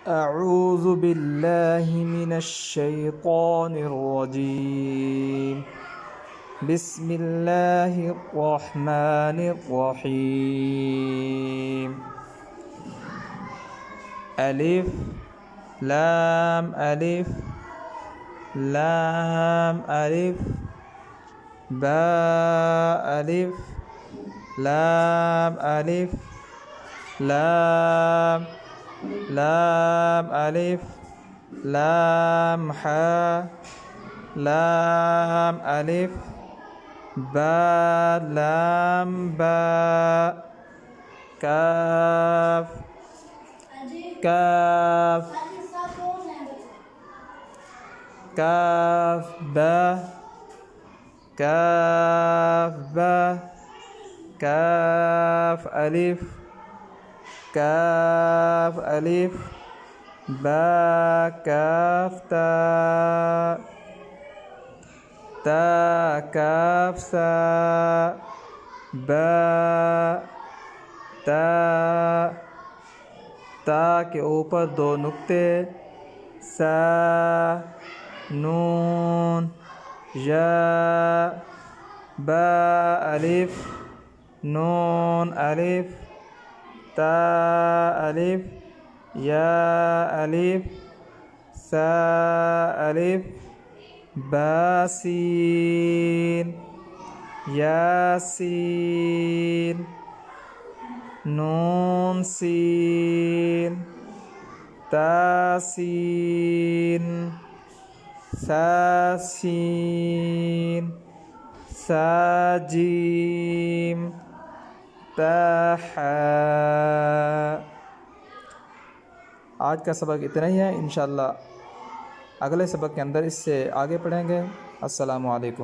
أعوذ بالله من الشيطان الرجيم بسم الله الرحمن الرحيم ألف لام ألف لام ألف باء ألف لام ألف لام لام ألف لام حاء لام ألف باء لام باء كاف كاف كاف با كاف با كاف ألف كاف ألف با كاف تا تا كاف سا با تا تا के ऊपर दो नुक्ते सा नून या बा अलिफ नून अलिफ ता अलिफ या अलिफ सा अलिफ बासीन यासीन नून सीन तासीन सासीन साजीम ताहा। आज का सबक इतना ही है। इंशाअल्लाह अगले सबक के अंदर इससे आगे पढ़ेंगे। अस्सलामु अलैकुम।